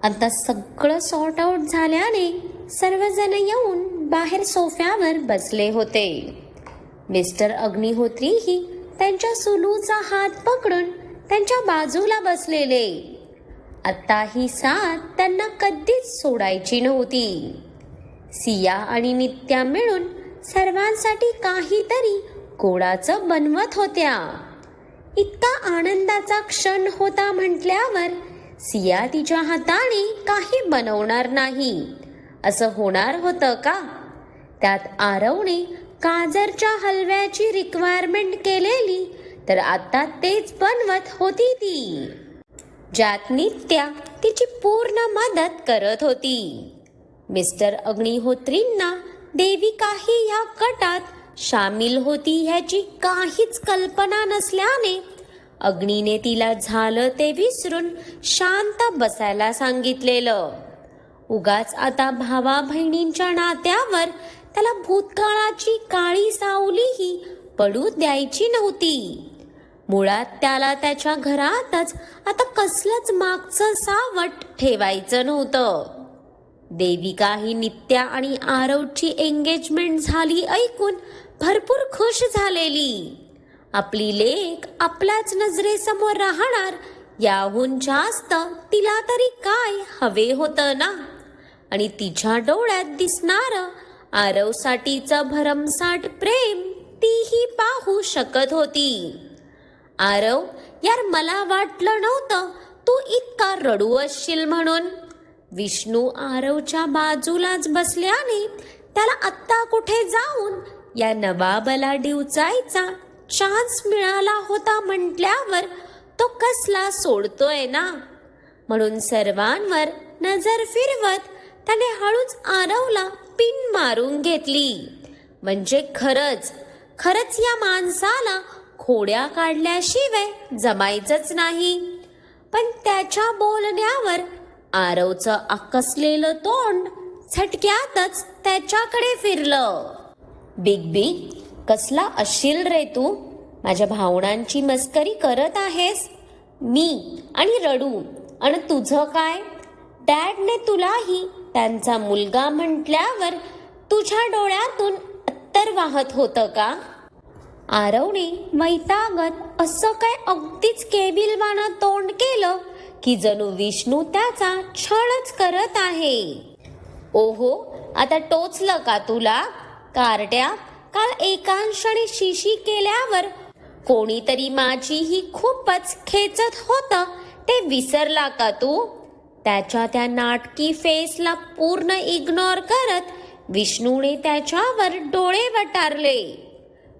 आता सगळं sort out झाल्याने सर्वजण येऊन बाहेर सोफ्यावर बसले होते. मिस्टर अग्निहोत्रीही त्यांच्या सुलूचा हात पकडून त्यांच्या बाजूला बसलेले. आता ही साथ त्यांना कधीच सोडायची नव्हती. सिया आणि नित्या मिळून सर्वांसाठी काहीतरी गोडाचं बनवत होत्या. इतका आनंदाचा क्षण होता म्हटल्यावर सिया तिच्या हाताने काही बनवणार नाही असं होणार होतं का? त्यात आरवने गाजरच्या हलव्याची रिक्वायरमेंट केलेली, तर आता तेच बनवत होती ती, ज्यात नित्या तिची पूर्ण मदत करत होती. मिस्टर अग्निहोत्रींना देविकाही ह्या गटात सामील होती ह्याची काहीच कल्पना नसल्याने अग्नीने तिला झालं ते विसरून शांत बसायला सांगितलेलं. उगाच आता भावा बहिणींच्या नात्यावर त्याला भूतकाळाची काळी सावलीही पडू द्यायची नव्हती. मुळात त्याला त्याच्या घरातच आता कसलंच मागचं सावट ठेवायचं नव्हतं. देविका ही नित्या आणि आरवची एंगेजमेंट झाली ऐकून भरपूर खुश झालेली. आपली लेक आपल्याच नजरेसमोर राहणार याहून जास्त तिला तरी काय हवे होतं ना. आणि तिच्या डोळ्यात दिसणारं आरवसाठीचं भरमसाठ प्रेम तीही पाहू शकत होती. आरव, यार मला वाटलं नव्हतं तू इतका रडू असशील म्हणून. विष्णू आरवच्या बाजूलाच बसल्याने त्याला आत्ता कुठे जाऊन या नवाबाला डिवचायचा चान्स मिळाला होता म्हटल्यावर तो कसला सोडतोय ना. म्हणून सर्वांवर नजर फिरवत त्याने हळूच आरवला पिन मारून घेतली. म्हणजे खरंच या माणसाला खोड्या काढल्याशिवाय जमायचंच नाही. पण त्याच्या बोलण्यावर आरवचं आकसलेलं तोंड झटक्यातच त्याच्याकडे फिरलं. बिग बी, कसला असशील रे तू? माझ्या भावनांची मस्करी करत आहेस? मी आणि रडू, आणि तुझं काय? डॅडने तुलाही त्यांचा मुलगा म्हटल्यावर तुझ्या डोळ्यातून अत्तर वाहत होतं का? आरवने वैतागत असं काय अगदीच केबिलवानं तोंड केलं की जणू विष्णू त्याचा छळच करत आहे. ओहो, आता टोचलं का तुला? कारट्या, काल एकांशाने शिशी केल्यावर कोणीतरी माझी ही खूपच खेचत होतं ते विसरला का तू? त्याच्या त्या नाटकी फेसला पूर्ण इग्नोर करत विष्णूने त्याच्यावर डोळे वटारले.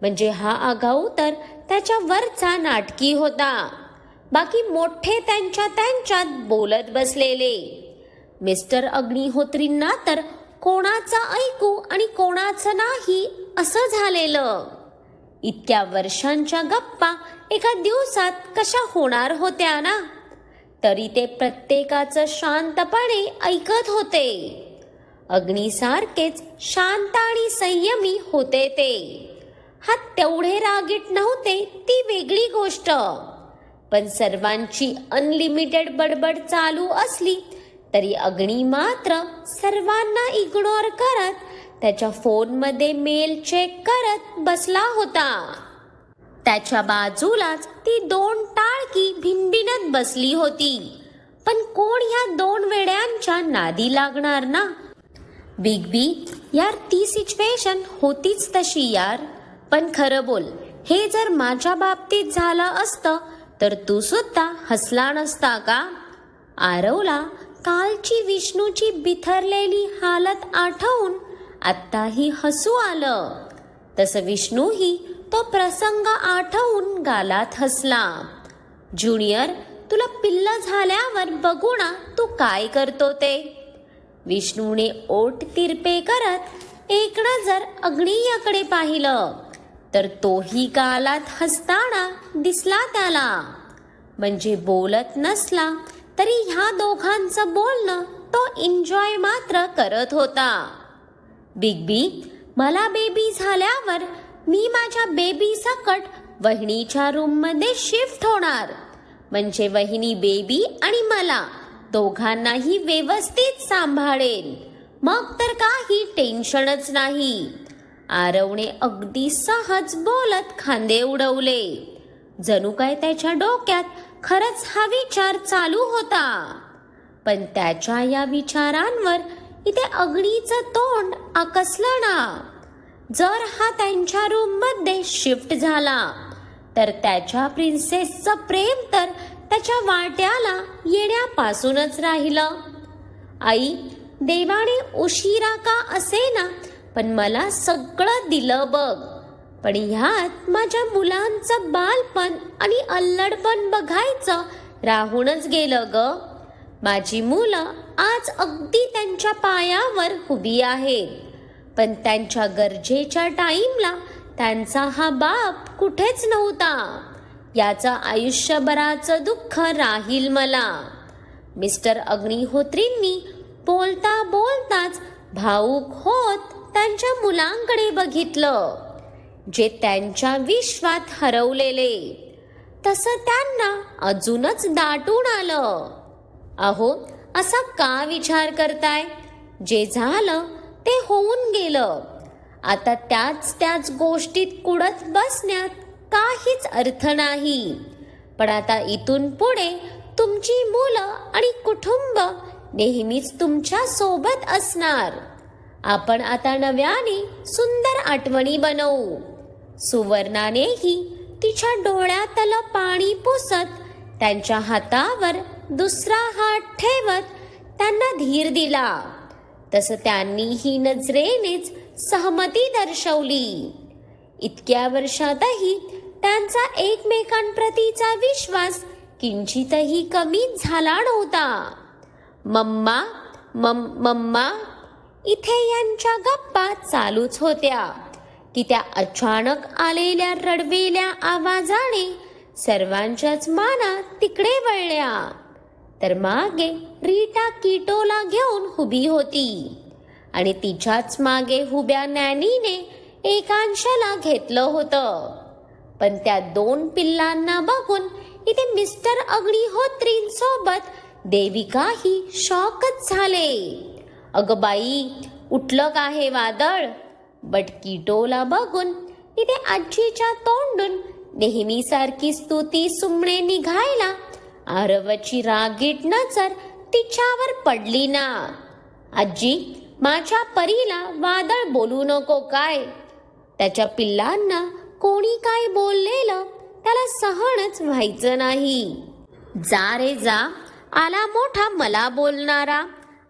म्हणजे हा आगाऊ तर त्याच्या वरचा नाटकी होता. बाकी मोठे त्यांच्यात बोलत बसलेले. मिस्टर अग्निहोत्रींना तर कोणाचं ऐकू आणि कोणाचं नाही असं झालेलं. इतक्या वर्षांच्या गप्पा एका दिवसात कशा होणार होत्या ना. तरी ते प्रत्येकाचं शांतपणे ऐकत होते. अग्नीसारखेच शांत आणि संयमी होते ते. हा तेवढे रागीट नव्हते ती वेगळी गोष्ट. पण सर्वांची अनलिमिटेड बडबड चालू असली तरी अग्नी मात्र सर्वांना इग्नोर करत त्याच्या फोनमध्ये मेल चेक करत बसला होता. त्याच्या बाजूलाच ती 2 टाळकी भिनभिनत बसली होती. पण कोण ह्या 2 वेड्यांच्या नादी लागणार ना. बिग बी, यार ती सिच्युएशन होतीच तशी यार. पण खरं बोल, हे जर माझ्या बाबतीत झालं असतं तर तू सुद्धा हसला नसता का? आरवला कालची विष्णूची बिथरलेली हालत आठवून आत्ताही हसू आलं. तसं विष्णूही तो प्रसंग आठवून गालात हसला. ज्युनियर, तुला पिल्ल झाल्यावर बघू ना तू काय करतो ते. विष्णूने ओठ तिरपे करत एक नजर अग्नियाकडे पाहिलं तर तोही गालात हसताना दिसला त्याला. म्हणजे बोलत नसला तरी ह्या दोघांचं बोलणं तो एन्जॉय मात्र करत होता. बिग बी, मला बेबी झाल्यावर मी माझ्या बेबी सकट वहिनीच्या रूममध्ये शिफ्ट होणार. म्हणजे वहिनी बेबी आणि मला दोघांनाही व्यवस्थित सांभाळेल, मग तर काही टेन्शनच नाही. आरवने अगदी सहज बोलत खांदे उडवले. जणू काय त्याच्या डोक्यात खरंच हा विचार चालू होता. पण त्याच्या या विचारांवर इथे अग्नीचं तोंड आकसलं ना. जर हा त्यांच्या रूममध्ये शिफ्ट झाला तर त्याच्या प्रिन्सेसचं प्रेम तर त्याच्या वाट्याला येण्यापासूनच राहिलं. आई, देवाने उशिरा का असेना पण मला सगळं दिलं बघ. पण ह्यात माझ्या मुलांचं बालपण आणि अल्लडपण बघायचं राहूनच गेलं ग. माझी मुलं आज अगदी त्यांच्या पायावर उभी आहेत, पण त्यांच्या गरजेच्या टाईमला त्यांचा हा बाप कुठेच नव्हता. याचं आयुष्यभराचं दुःख राहील मला. मिस्टर अग्निहोत्रींनी बोलता बोलताच भावूक होत त्यांच्या मुलांकडे बघितलं, जे त्यांच्या विश्वात हरवलेले. तसं त्यांना अजूनच दाटून आलं. अहो, असा का विचार करताय? जे झालं ते होऊन गेलं. आता त्याच गोष्टीत कुडत बसण्यात काहीच अर्थ नाही. पण आता इथून पुढे तुमची मुलं आणि कुटुंब नेहमीच तुमच्या सोबत असणार. आपण आता नव्याने सुंदर आठवणी बनवू. सुवर्णानेही तिच्या डोळ्यातलं पाणी पुसत त्यांच्या हातावर दुसरा हात ठेवत त्यांना धीर दिला. तसं त्यांनीही नजरेनेच सहमती दर्शवली. इतक्या वर्षातही त्यांचा एकमेकांप्रतीचा विश्वास किंचितही कमी झाला नव्हता. मम्मा, मम्मा, इथे यांच्या गप्पा चालूच होत्या की त्या अचानक आलेल्या रडवेल्या आवाजाने सर्वांच्याच माना तिकडे वळल्या. तर मागे रीटा किटोला घेऊन उभी होती आणि तिच्याच मागे उभ्या नॅनीने एकांशाला घेतलं होतं. पण त्या दोन पिल्लांना बघून इथे मिस्टर अग्निहोत्रींसोबत देविकाही शॉकच झाले. अगं बाई, उठलं का हे वादळ? बट किटोला बघून इथे आजीच्या तोंडून नेहमीसारखी स्तुती सुमणे निघायला आरवची रागीट नजर तिच्यावर पडली ना. आजी, माझ्या परीला वादळ बोलू नको काय? त्याच्या पिल्लांना कोणी काय बोललेलं त्याला सहनच व्हायचं नाही. जा रे जा, आला मोठा मला बोलणारा.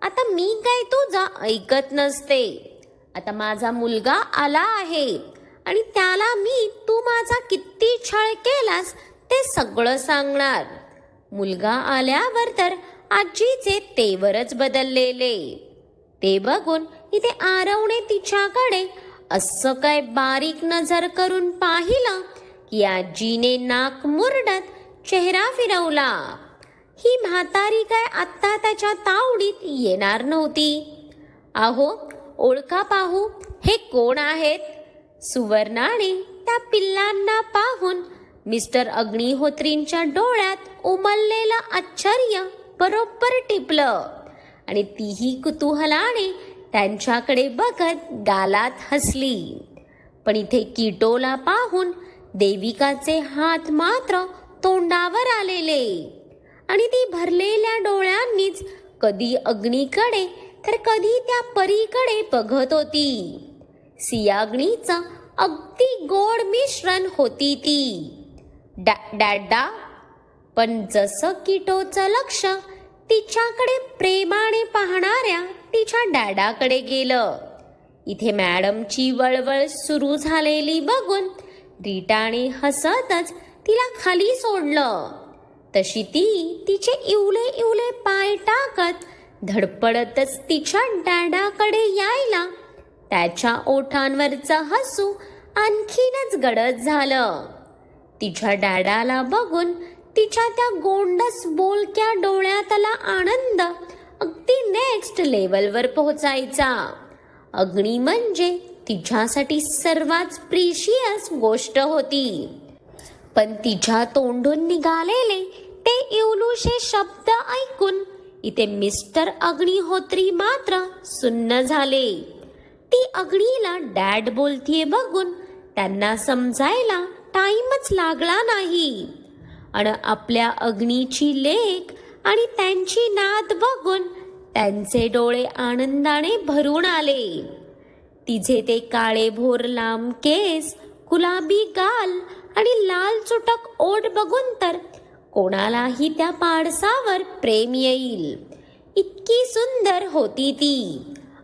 आता मी काय तुझा ऐकत नसते. आता माझा मुलगा आला आहे आणि त्याला मी तू माझा किती छळ केलास ते सगळं सांगणार. मुलगा आल्यावर तर आजीचे तेवरच बदललेले. ते बघून इथे आरवने तिच्याकडे असं काय बारीक नजर करून पाहिलं की आजीने नाक मुरडत चेहरा फिरवला. ही म्हातारी काय आत्ता त्याच्या तावडीत येणार नव्हती. अहो, ओळखा पाहू, हे कोण आहेत? सुवर्णाने त्या पिल्लांना पाहून मिस्टर अग्निहोत्रींच्या डोळ्यात उमललेलं आश्चर्य बरोबर टिपलं आणि तीही कुतूहलाने त्यांच्याकडे बघत गालात हसली. पण इथे किटोला पाहून देविकाचे हात मात्र तोंडावर आलेले आणि ती भरलेल्या डोळ्यांनीच कधी अग्नीकडे तर कधी त्या परीकडे बघत होती. सियाग्नीचं अगदी गोड मिश्रण होती ती. डॅडा. पण जसं किटोचं लक्ष तिच्याकडे प्रेमाने पाहणाऱ्या तिच्या डॅडाकडे गेलं, इथे मॅडमची वळवळ सुरू झालेली बघून रीटाने हसतच तिला खाली सोडलं. तशी ती तिचे इवले इवले पाय टाकत धडपडतच तिच्या डॅडाकडे यायला त्याच्या ओठांवरचं हसू आणखीनच गडद झालं. तिच्या डॅडाला बघून तिच्या त्या गोंडस बोलक्या डोळ्यातला आनंद अगदी नेक्स्ट लेवलवर पोहोचायचा. अग्नी म्हणजे तिच्यासाठी सर्वात प्रिशियस गोष्ट होती. पण तिच्या तोंडून निघालेले ते इवलूशे शब्द ऐकून इथे मिस्टर अग्निहोत्री मात्र सुन्न झाले. ती अग्नीला डॅड बोलतीये बघून त्यांना समजायला टाइमच लागला नाही. आणि आपल्या अग्नीची लेक आणि त्यांची नात बघून त्यांचे डोळे आनंदाने भरून आले. तिचे ते काळे भोर लांब केस, गुलाबी गाल आणि लाल चुटक ओठ बघून तर कोणालाही त्या पाडसावर प्रेम येईल. इतकी सुंदर होती ती,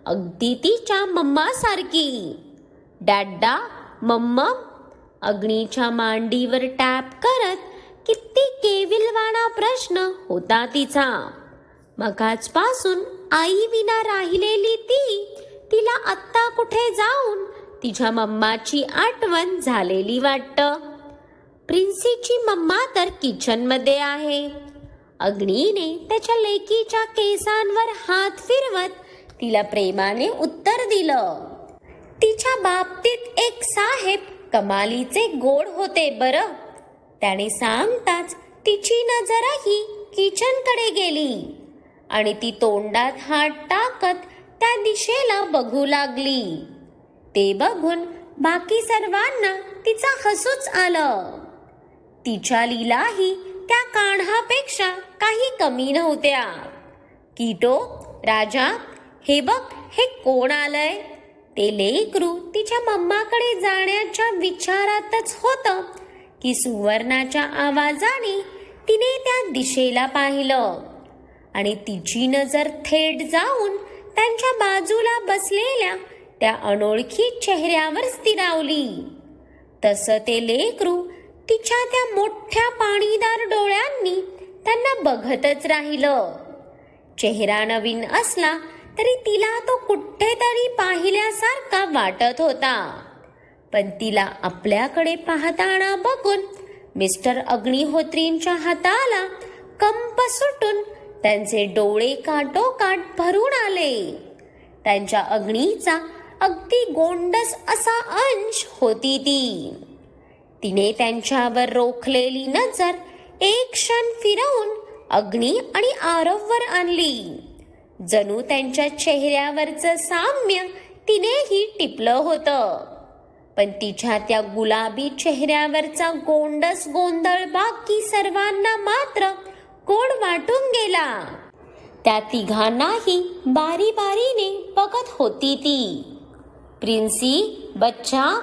अगदी तिच्या मम्मासारखी. डॅडा, मम्मा, अग्नीच्या मांडीवर टॅप करत किती केविलवाणा प्रश्न होता तिचा. मगाचपासून आई विना राहिलेली ती तिला आत्ता कुठे जाऊन तिच्या मम्माची आठवण झालेली वाटतं. प्रिन्सीची मम्मा तर किचनमध्ये आहे. अग्नीने त्याच्या लेकीच्या केसांवर हात फिरवत तिला प्रेमाने उत्तर दिलं. तिच्या बाबतीत एक साहेब कमालीचे गोड होते बरं. त्याने सांगताच तिची नजरही किचनकडे गेली आणि ती तोंडात हात टाकत त्या दिशेला बघू लागली. ते बघून बाकी सर्वांना तिचा हसूच आलं. तिच्या लीलाही त्या कान्हापेक्षा काही कमी नव्हत्या. किटो, राजा, हे बघ, हे कोण आलंय? ते लेकरू तिच्या मम्माकडे जाण्याच्या विचारातच होतं की सुवर्णाच्या आवाजाने तिने त्या दिशेला पाहिलं आणि तिची नजर थेट जाऊन त्यांच्या बाजूला बसलेल्या त्या अनोळखी चेहऱ्यावर स्थिरावली. तसं ते लेकरू तिच्या त्या मोठ्या पाणीदार डोळ्यांनी त्यांना बघतच राहिलं. चेहरा नवीन असला तरी तिला तो कुठेतरी पाहिल्यासारखा वाटत होता. पण तिला आपल्याकडे पाहताना बघून मिस्टर अग्निहोत्रींच्या हाताला कंप सुटून त्यांचे डोळे काठोकाठ भरून आले. त्यांच्या अग्नीचा अगदी गोंडस असा अंश होती ती. तिने त्यांच्यावर रोखलेली नजर एक क्षण फिरवून अग्नी आणि आरववर आणली. जणू त्यांच्या चेहऱ्यावरचं साम्य तिनेही टिपलं होतं. पण तिच्या त्या गुलाबी चेहऱ्यावरचा गोंडस गोंधळ बाकी सर्वांना मात्र गोड वाटून गेला. त्या तिघांनाही बारी बारीने बघत होती ती. प्रिन्सी, बच्चा,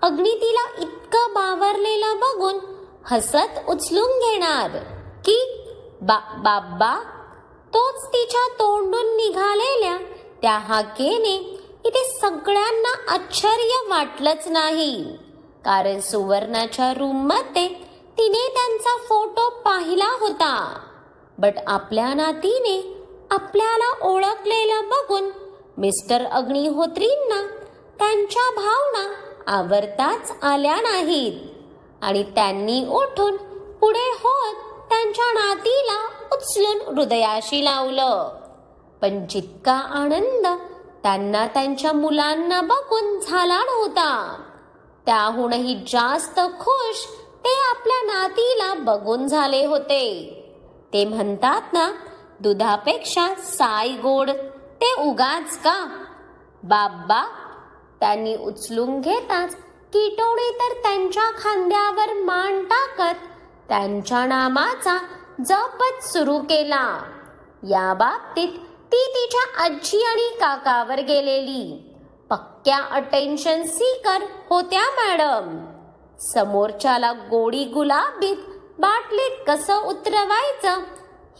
अग्नी तिला इतकं बावरलेलं बघून हसत उचलून घेणार की बाबा. तोच तिच्या तोंडून निघालेल्या त्या हाकेने इथे सगळ्यांना आश्चर्य वाटलंच नाही. कारण सुवर्णाच्या रूममध्ये तिने त्यांचा फोटो पाहिला होता. बट आपल्या नातीने आपल्याला ओळखलेलं बघून मिस्टर अग्निहोत्रींना त्यांच्या भावना आवरताच आल्या नाहीत आणि त्यांनी उठून पुढे होत त्यांच्या नातीला उचलून हृदयाशी लावलं. पण जितका आनंद त्यांना त्यांच्या मुलांना बघून झाला नव्हता, त्याहूनही जास्त खुश ते आपल्या नातीला बघून झाले होते. ते म्हणतात ना, दुधापेक्षा साय गोड, ते उगाच का? बाबा, त्यांनी उचलून घेताच किटोने तर त्यांच्या खांद्यावर मान टाकत त्यांच्या नामाचा जपच सुरू केला. या बाबतीत ती तिच्या आजी आणि काकावर गेलेली. पक्क्या अटेन्शन सीकर होत्या मॅडम. समोरच्याला गोडी गुलाबीत बाटलीत कसं उतरवायचं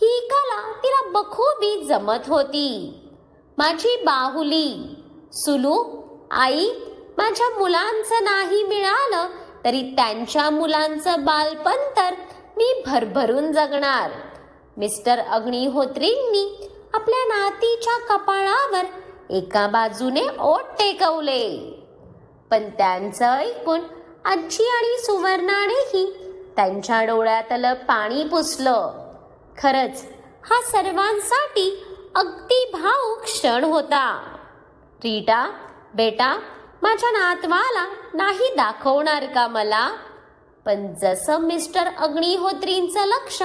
ही कला तिला बखूबी जमत होती. माझी बाहुली, सुलू, आई, माझ्या मुलांचं नाही मिळालं तरी त्यांच्या मुलांचं बालपण तर मी भरभरून जगणार. मिस्टर अग्निहोत्रींनी आपल्या नातीच्या कपाळावर एका बाजूने ओठ टेकवले. पण त्यांचं ऐकून आजी आणि सुवर्णानेही त्यांच्या डोळ्यातलं पाणी पुसलं. खरंच हा सर्वांसाठी अगदी भावुक क्षण होता. रीटा, बेटा, माझ्या नातवाला नाही दाखवणार का मला? पण जसं मिस्टर अग्निहोत्रींचं लक्ष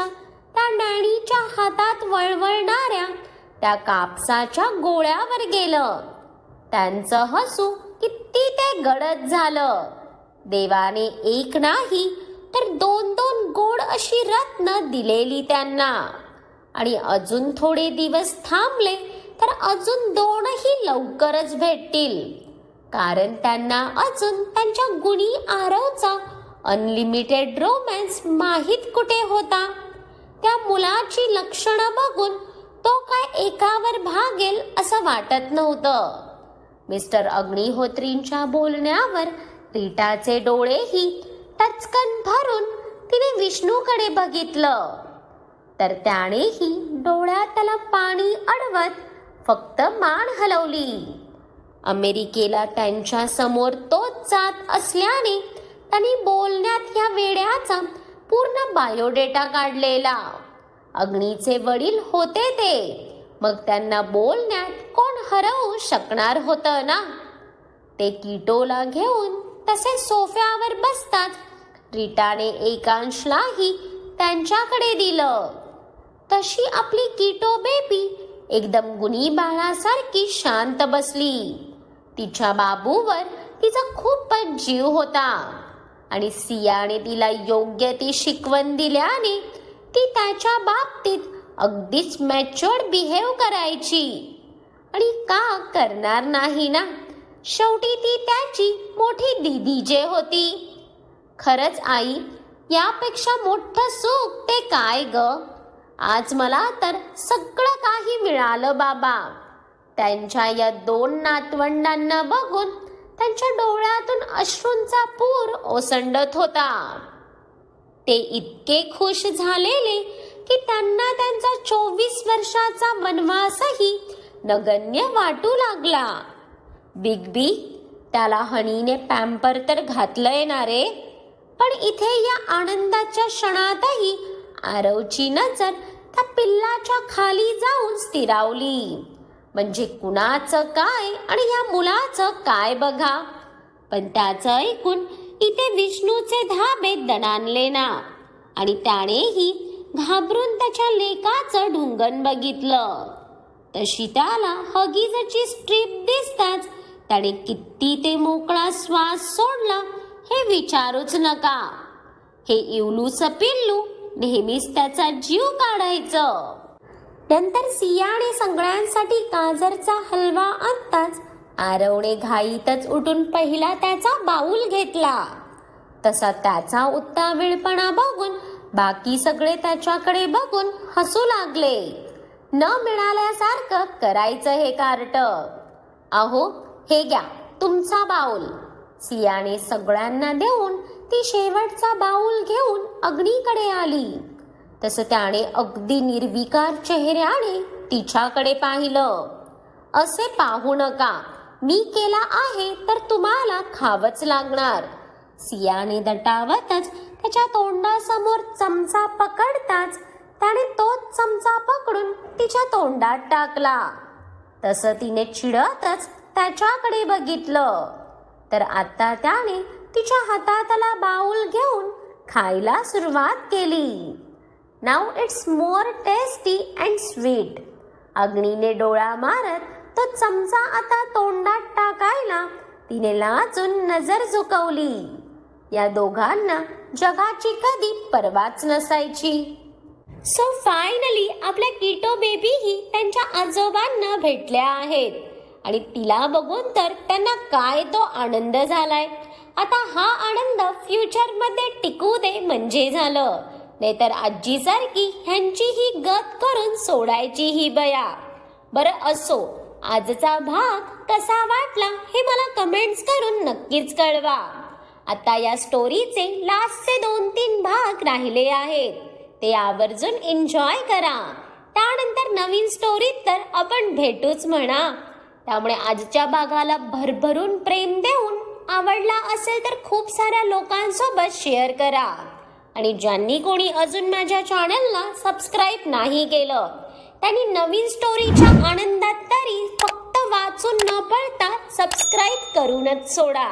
त्या नॅनीच्या हातात वळवळणाऱ्या त्या कापसाच्या गोळ्यावर गेलं. त्यांचं हसू किती ते गडद झालं. देवाने एक नाही तर दोन दोन गोड अशी रत्न दिलेली त्यांना. आणि अजून थोडे दिवस थांबले तर अजून दोनही लवकरच भेटतील. कारण त्यांना अजून त्यांच्या गुणी आरवचा अनलिमिटेड रोमॅन्स माहीत कुठे होता. त्या मुलाची लक्षणं बघून तो काय एकावर भागेल असं वाटत नव्हतं. मिस्टर अग्निहोत्रींच्या बोलण्यावर रीटाचे डोळेही टचकन भरून तिने विष्णूकडे बघितलं. तर त्यानेही डोळ्यात त्याला पाणी अडवत फक्त मान हलवली. अमेरिकेला त्यांच्या समोर तोच जात असल्याने त्यांनी बोलण्यात ह्या वेड्याचा पूर्ण बायोडेटा काढलेला. अग्नीचे वडील होते ते, मग त्यांना बोलण्यात कोण हरवू शकणार होतं ना. ते किटोला घेऊन तसे सोफ्यावर बसतात रीटाने एकांशलाही त्यांच्याकडे दिलं. तशी आपली किटो बेबी एकदम गुणी बाळासारखी शांत बसली. तिच्या बाबूवर तिचा खूपच जीव होता आणि सियाने तिला योग्य ती शिकवण दिल्याने ती त्याच्या बाबतीत अगदीच मॅच्युअर्ड बिहेव करायची. आणि का करणार नाही ना, शेवटी ती त्याची मोठी दीदी जे होती. खरंच आई, यापेक्षा मोठं सुख ते काय ग. आज मला तर सगळं काही मिळालं बाबा. त्यांच्या या दोन नातवंडांना बघून त्यांच्या डोळ्यातून अश्रूंचा पूर ओसंडत होता. ते इतके खुश झालेले की त्यांना त्यांचा 24 वर्षाचा वनवासही नगण्य वाटू लागला. बिग बी, त्याला हनीने पॅम्पर तर घातलंय ना रे. पण इथे या आनंदाच्या क्षणातही आरवची नजर त्या पिल्लाच्या खाली जाऊन स्थिरावली. म्हणजे कुणाचं काय आणि या मुलाचं काय बघा. पण त्याचं ऐकून इथे विष्णूचे धाबे दणाणले ना. आणि त्यानेही घाबरून त्याच्या लेकाचं ढुंगण बघितलं. तशी त्याला हगीजची स्ट्रीप दिसताच त्याने किती ते मोकळा श्वास सोडला हे विचारूच नका. हे इवलूचं पिल्लू नेहमीच त्याचा जीव काढायचं. नंतर सियाने सगळ्यांसाठी गाजरचा हलवा आणताच आरवने घाईतच उठून पहिला त्याचा बाऊल घेतला. तसा त्याचा उत्तावेळपणा बघून बाकी सगळे त्याच्याकडे बघून हसू लागले. न मिळाल्यासारखं करायचं हे कार्ट. अहो, हे घ्या तुमचा बाऊल. सियाने सगळ्यांना देऊन ती शेवटचा बाऊल घेऊन अग्नीकडे आली. तसं त्याने अगदी निर्विकार चेहऱ्याने तिच्याकडे पाहिलं. असे पाहू नका, मी केला आहे तर तुम्हाला खावंच लागणार. सियाने दटावतच त्याच्या तोंडासमोर चमचा पकडताच त्याने तोच चमचा पकडून तिच्या तोंडात टाकला. तसं तिने चिडतच त्याच्याकडे बघितलं. तर आता त्याने तिच्या हातातला बाऊल घेऊन खायला सुरुवात केली. Now it's more tasty and sweet. अग्नीने डोळा मारत तो चमचा आता तोंडात टाकायला तिने लाजून नजर झुकवली. या दोघांना जगाची कधी पर्वाच नसायची. सो फायनली आपल्या किटो बेबीही त्यांच्या आजोबांना भेटल्या आहेत. आणि तिला बघून तर त्यांना काय तो आनंद झालाय. आता हा आनंद फ्युचरमध्ये टिकू दे म्हणजे झालं. नाहीतर आजीसारखी ह्यांचीही गत करून सोडायची ही बया. बरं असो, आजचा भाग कसा वाटला हे मला कमेंट्स करून नक्कीच कळवा. आता या स्टोरीचे लास्टचे 2-3 भाग राहिले आहेत, ते आवर्जून एन्जॉय करा. त्यानंतर नवीन स्टोरीत तर आपण भेटूच म्हणा. त्यामुळे आजच्या भागाला भरभरून प्रेम देऊन आवडला असेल तर खूप साऱ्या लोकांसोबत शेअर करा. आणि ज्यांनी कोणी अजून माझ्या चॅनलला सबस्क्राईब नाही केलं त्यांनी नवीन स्टोरीच्या आनंदात तरी फक्त वाचून न पळता सबस्क्राईब करूनच सोडा.